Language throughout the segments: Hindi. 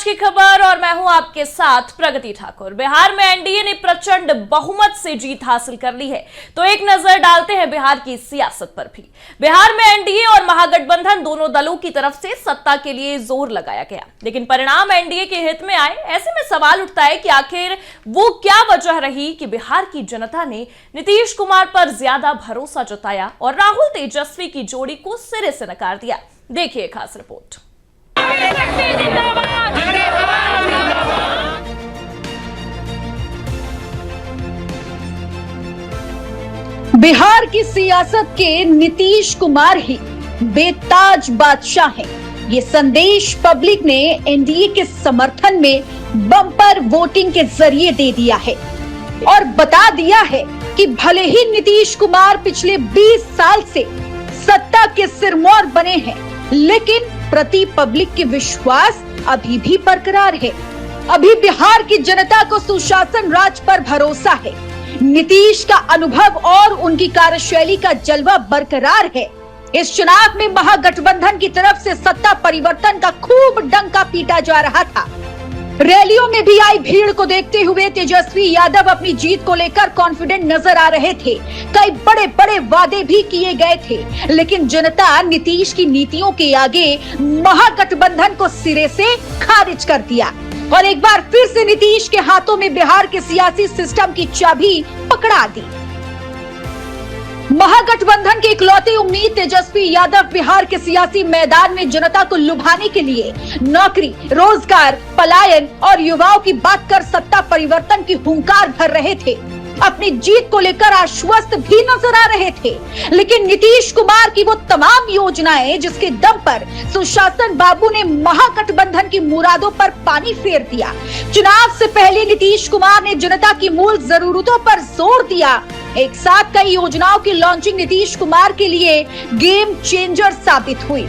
आज की खबर और मैं हूं आपके साथ प्रगति ठाकुर। बिहार में एनडीए ने प्रचंड बहुमत से जीत हासिल कर ली है, तो एक नजर डालते हैं बिहार की सियासत पर भी। बिहार में एनडीए और महागठबंधन दोनों दलों की तरफ से सत्ता के लिए जोर लगाया गया, लेकिन परिणाम एनडीए के हित में आए। ऐसे में सवाल उठता है कि आखिर वो क्या वजह रही कि बिहार की जनता ने नीतीश कुमार पर ज्यादा भरोसा जताया और राहुल तेजस्वी की जोड़ी को सिरे से नकार दिया। देखिए खास रिपोर्ट। बिहार की सियासत के नीतीश कुमार ही बेताज बादशाह हैं। ये संदेश पब्लिक ने एनडीए के समर्थन में बम्पर वोटिंग के जरिए दे दिया है और बता दिया है कि भले ही नीतीश कुमार पिछले 20 साल से सत्ता के सिरमौर बने हैं, लेकिन प्रति पब्लिक के विश्वास अभी भी बरकरार है। अभी बिहार की जनता को सुशासन राज पर भरोसा है। नीतीश का अनुभव और उनकी कार्यशैली का जलवा बरकरार है। इस चुनाव में महागठबंधन की तरफ से सत्ता परिवर्तन का खूब डंका पीटा जा रहा था। रैलियों में भी आई भीड़ को देखते हुए तेजस्वी यादव अपनी जीत को लेकर कॉन्फिडेंट नजर आ रहे थे। कई बड़े बड़े वादे भी किए गए थे, लेकिन जनता नीतीश की नीतियों के आगे महागठबंधन को सिरे से खारिज कर दिया और एक बार फिर से नीतीश के हाथों में बिहार के सियासी सिस्टम की चाबी पकड़ा दी। महागठबंधन की इकलौती उम्मीद तेजस्वी यादव बिहार के सियासी मैदान में जनता को लुभाने के लिए नौकरी, रोजगार, पलायन और युवाओं की बात कर सत्ता परिवर्तन की हुंकार भर रहे थे। अपनी जीत को लेकर आश्वस्त भी नजर आ रहे थे, लेकिन नीतीश कुमार की वो तमाम योजनाएं जिसके दम पर सुशासन बाबू ने महागठबंधन की मुरादों पर पानी फेर दिया। चुनाव से पहले नीतीश कुमार ने जनता की मूल जरूरतों पर जोर दिया। एक साथ कई योजनाओं की लॉन्चिंग नीतीश कुमार के लिए गेम चेंजर साबित हुई।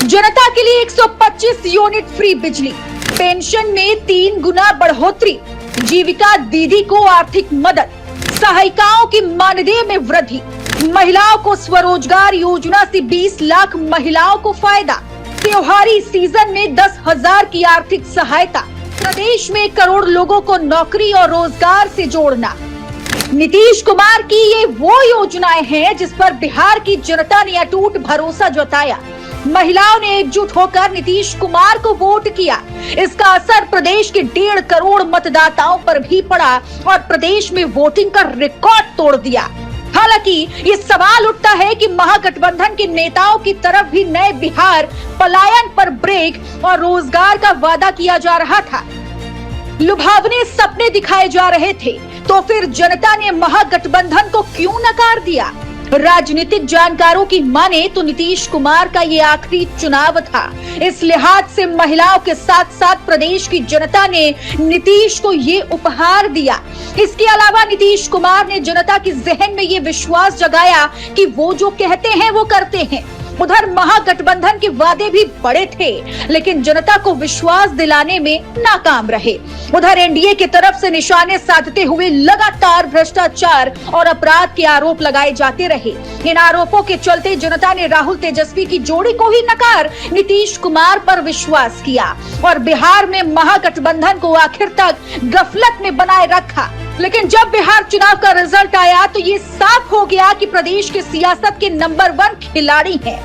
जनता के लिए 125 यूनिट फ्री बिजली, पेंशन में 3 गुना बढ़ोतरी, जीविका दीदी को आर्थिक मदद, सहायिकाओं की मानदेय में वृद्धि, महिलाओं को स्वरोजगार योजना से 20 लाख महिलाओं को फायदा, त्योहारी सीजन में 10,000 की आर्थिक सहायता, प्रदेश में 1 करोड़ लोगों को नौकरी और रोजगार से जोड़ना। नीतीश कुमार की ये वो योजनाएं हैं जिस पर बिहार की जनता ने अटूट भरोसा जताया। महिलाओं ने एकजुट होकर नीतीश कुमार को वोट किया। इसका असर प्रदेश के 1.5 करोड़ मतदाताओं पर भी पड़ा और प्रदेश में वोटिंग का रिकॉर्ड तोड़ दिया। हालांकि ये सवाल उठता है कि महागठबंधन के नेताओं की तरफ भी नए बिहार, पलायन पर ब्रेक और रोजगार का वादा किया जा रहा था। लुभावने सपने दिखाए जा रहे थे, तो फिर जनता ने महागठबंधन को क्यों नकार दिया? राजनीतिक जानकारों की माने तो नीतीश कुमार का ये आखिरी चुनाव था। इस लिहाज से महिलाओं के साथ साथ प्रदेश की जनता ने नीतीश को ये उपहार दिया। इसके अलावा नीतीश कुमार ने जनता के जहन में ये विश्वास जगाया कि वो जो कहते हैं वो करते हैं। उधर महागठबंधन के वादे भी बड़े थे, लेकिन जनता को विश्वास दिलाने में नाकाम रहे। उधर एनडीए की तरफ से निशाने साधते हुए लगातार भ्रष्टाचार और अपराध के आरोप लगाए जाते रहे। इन आरोपों के चलते जनता ने राहुल तेजस्वी की जोड़ी को ही नकार नीतीश कुमार पर विश्वास किया और बिहार में महागठबंधन को आखिर तक गफलत में बनाए रखा। लेकिन जब बिहार चुनाव का रिजल्ट आया तो ये साफ हो गया कि प्रदेश की सियासत के नंबर 1 खिलाड़ी हैं।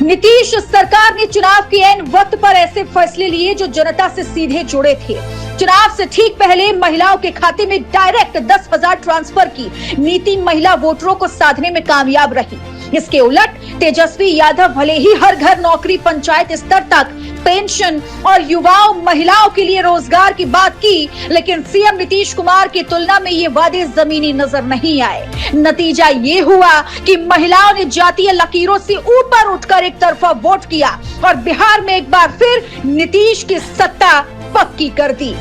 नीतीश सरकार ने चुनाव के ऐन वक्त पर ऐसे फैसले लिए जो जनता से सीधे जुड़े थे। चुनाव से ठीक पहले महिलाओं के खाते में डायरेक्ट 10,000 ट्रांसफर की नीति महिला वोटरों को साधने में कामयाब रही। इसके उलट तेजस्वी यादव भले ही हर घर नौकरी, पंचायत स्तर तक पेंशन और युवाओं, महिलाओं के लिए रोजगार की बात की, लेकिन सीएम नीतीश कुमार की तुलना में ये वादे जमीनी नजर नहीं आए। नतीजा ये हुआ कि महिलाओं ने जातीय लकीरों से ऊपर उठकर एक तरफा वोट किया और बिहार में एक बार फिर नीतीश की सत्ता पक्की कर दी।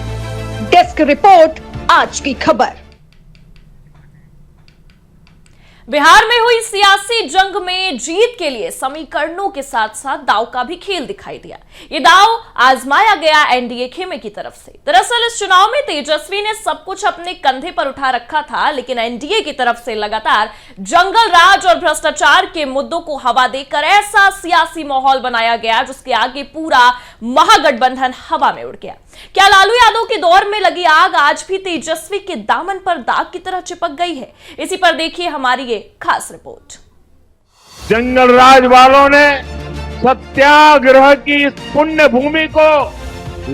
डेस्क रिपोर्ट, आज की खबर। बिहार में हुई सियासी जंग में जीत के लिए समीकरणों के साथ साथ दांव का भी खेल दिखाई दिया। ये दांव आजमाया गया एनडीए खेमे की तरफ से। दरअसल इस चुनाव में तेजस्वी ने सब कुछ अपने कंधे पर उठा रखा था, लेकिन एनडीए की तरफ से लगातार जंगल राज और भ्रष्टाचार के मुद्दों को हवा देकर ऐसा सियासी माहौल बनाया गया जिसके आगे पूरा महागठबंधन हवा में उड़ गया। क्या लालू यादव के दौर में लगी आग आज भी तेजस्वी के दामन पर दाग की तरह चिपक गई है? इसी पर देखिए हमारी ये खास रिपोर्ट। जंगल राज वालों ने सत्याग्रह की इस पुण्य भूमि को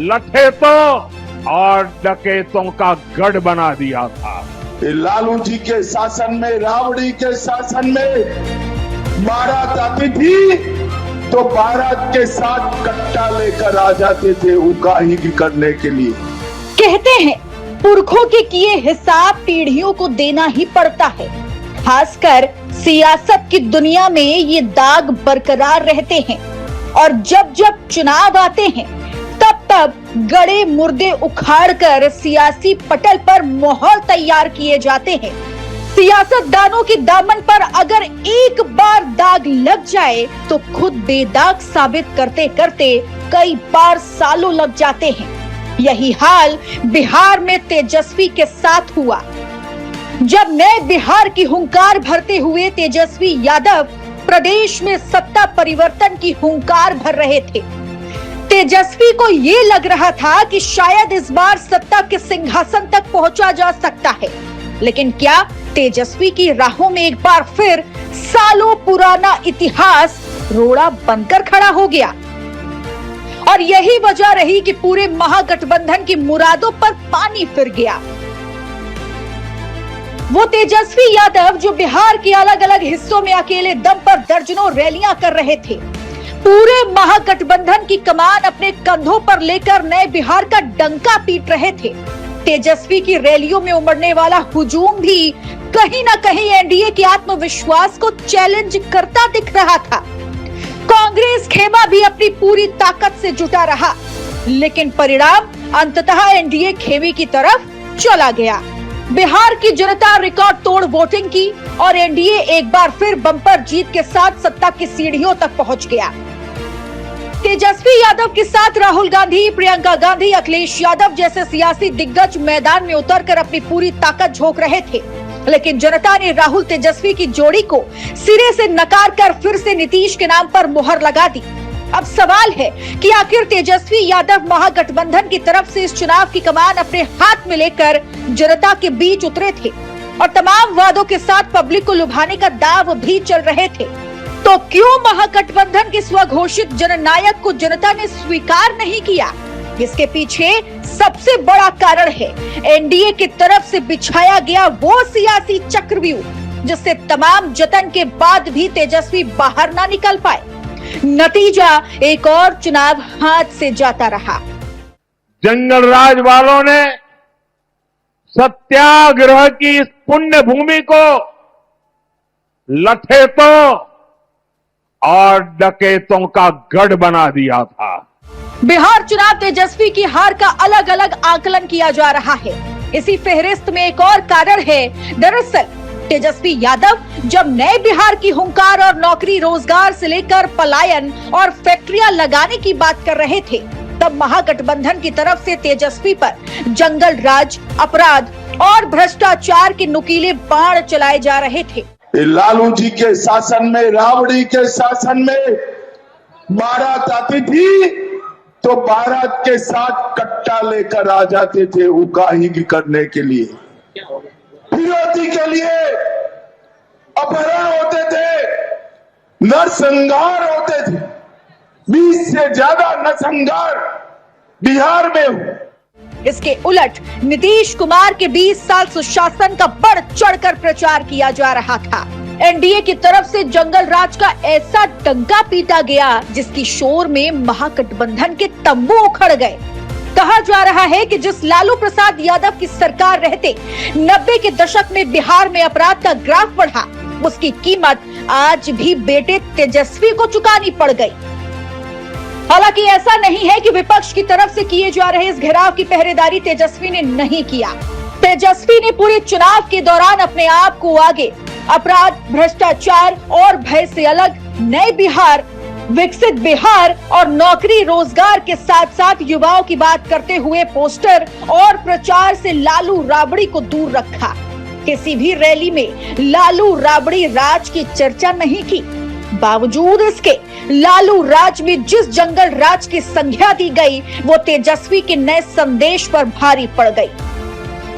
लठेतों और डकैतों का गढ़ बना दिया था। लालू जी के शासन में, राबड़ी के शासन में बारात आती थी तो बारात के साथ कट्टा लेकर आ जाते थे उगाही करने के लिए। कहते हैं पुरखों के किए हिसाब पीढ़ियों को देना ही पड़ता है। खासकर सियासत की दुनिया में ये दाग बरकरार रहते हैं और जब जब चुनाव आते हैं तब तब गड़े मुर्दे उखाड़कर सियासी पटल पर माहौल तैयार किए जाते हैं। सियासतदानों के दामन पर अगर एक बार दाग लग जाए तो खुद बेदाग साबित करते करते कई बार सालों लग जाते हैं। यही हाल बिहार में तेजस्वी के साथ हुआ। जब नए बिहार की हुंकार भरते हुए तेजस्वी यादव प्रदेश में सत्ता परिवर्तन की हुंकार भर रहे थे, तेजस्वी को ये लग रहा था कि शायद इस बार सत्ता के सिंहासन तक पहुंचा जा सकता है। लेकिन क्या तेजस्वी की राहों में एक बार फिर सालों पुराना इतिहास रोड़ा बनकर खड़ा हो गया? और यही वजह रही कि पूरे महागठबंधन की मुरादों पर पानी फिर गया। वो तेजस्वी यादव जो बिहार के अलग अलग हिस्सों में अकेले दम पर दर्जनों रैलियां कर रहे थे, पूरे महागठबंधन की कमान अपने कंधों पर लेकर नए बिहार का डंका पीट रहे थे। तेजस्वी की रैलियों में उमड़ने वाला हुजूम भी कहीं ना कहीं एनडीए के आत्मविश्वास को चैलेंज करता दिख रहा था। कांग्रेस खेमा भी अपनी पूरी ताकत से जुटा रहा, लेकिन परिणाम अंततः एनडीए खेमे की तरफ चला गया। बिहार की जनता रिकॉर्ड तोड़ वोटिंग की और एनडीए एक बार फिर बम्पर जीत के साथ सत्ता की सीढ़ियों तक पहुंच गया। तेजस्वी यादव के साथ राहुल गांधी, प्रियंका गांधी, अखिलेश यादव जैसे सियासी दिग्गज मैदान में उतरकर अपनी पूरी ताकत झोंक रहे थे, लेकिन जनता ने राहुल तेजस्वी की जोड़ी को सिरे से नकार कर फिर से नीतीश के नाम पर मुहर लगा दी। अब सवाल है कि आखिर तेजस्वी यादव महागठबंधन की तरफ से इस चुनाव की कमान अपने हाथ में लेकर जनता के बीच उतरे थे और तमाम वादों के साथ पब्लिक को लुभाने का दांव भी चल रहे थे, तो क्यों महागठबंधन के स्वघोषित जननायक को जनता ने स्वीकार नहीं किया? इसके पीछे सबसे बड़ा कारण है एनडीए की तरफ से बिछाया गया वो सियासी चक्रव्यूह जिससे तमाम जतन के बाद भी तेजस्वी बाहर ना निकल पाए। नतीजा एक और चुनाव हाथ से जाता रहा। जंगल राज वालों ने सत्याग्रह की इस पुण्य भूमि को लठेतों और डकैतों का गढ़ बना दिया था। बिहार चुनाव तेजस्वी की हार का अलग अलग आकलन किया जा रहा है। इसी फेहरिस्त में एक और कारण है। दरअसल तेजस्वी यादव जब नए बिहार की हुंकार और नौकरी रोजगार से लेकर पलायन और फैक्ट्रियां लगाने की बात कर रहे थे, तब महागठबंधन की तरफ से तेजस्वी पर जंगल राज, अपराध और भ्रष्टाचार के नुकीले बाण चलाए जा रहे थे। लालू जी के शासन में, राबड़ी के शासन में बारात आती थी तो बारात के साथ कट्टा लेकर आ जाते थे उगाही करने के लिए, विरोधी के लिए अपहरण होते थे, नरसंहार होते थे। 20 से ज्यादा नरसंहार बिहार में हुए। इसके उलट नीतीश कुमार के 20 साल सुशासन का बढ़ चढ़कर प्रचार किया जा रहा था। एनडीए की तरफ से जंगल राज का ऐसा डंका पीटा गया जिसकी शोर में महागठबंधन के तंबू उखड़ गए। कहा जा रहा है कि जिस लालू प्रसाद यादव की सरकार रहते 90 के दशक में बिहार में अपराध का ग्राफ बढ़ा, उसकी कीमत आज भी बेटे तेजस्वी को चुकानी पड़ गई। हालांकि ऐसा नहीं है कि विपक्ष की तरफ से किए जा रहे इस घेराव की पहरेदारी तेजस्वी ने नहीं किया। तेजस्वी ने पूरे चुनाव के दौरान अपने आप को आगे अपराध, भ्रष्टाचार और भय से अलग नए बिहार, विकसित बिहार और नौकरी रोजगार के साथ साथ युवाओं की बात करते हुए पोस्टर और प्रचार से लालू राबड़ी को दूर रखा। किसी भी रैली में लालू राबड़ी राज की चर्चा नहीं की। बावजूद इसके लालू राज में जिस जंगल राज की संज्ञा दी गई, वो तेजस्वी के नए संदेश पर भारी पड़ गई।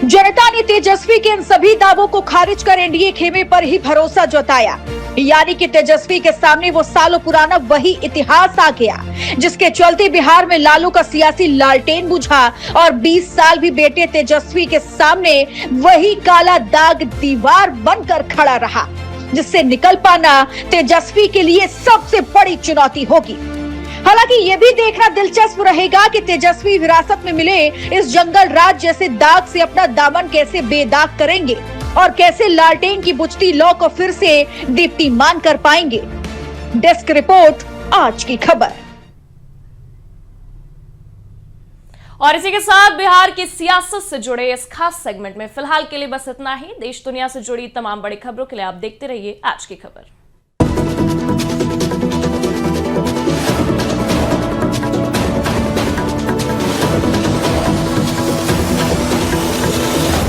जनता ने तेजस्वी के इन सभी दावों को खारिज कर एनडीए खेमे पर ही भरोसा जताया। यानी कि तेजस्वी के सामने वो सालों पुराना वही इतिहास आ गया, जिसके चलते बिहार में लालू का सियासी लालटेन बुझा और 20 साल भी बेटे तेजस्वी के सामने वही काला दाग दीवार बनकर खड़ा रहा, जिससे निकल पाना तेजस्वी के लिए सबसे बड़ी चुनौती होगी। हालांकि ये भी देखना दिलचस्प रहेगा कि तेजस्वी विरासत में मिले इस जंगल राज जैसे दाग से अपना दामन कैसे बेदाग करेंगे और कैसे लालटेन की बुझती लौ को फिर से दीप्तिमान कर पाएंगे। डेस्क रिपोर्ट, आज की खबर। और इसी के साथ बिहार की सियासत से जुड़े इस खास सेगमेंट में फिलहाल के लिए बस इतना ही। देश दुनिया से जुड़ी तमाम बड़ी खबरों के लिए आप देखते रहिए आज की खबर।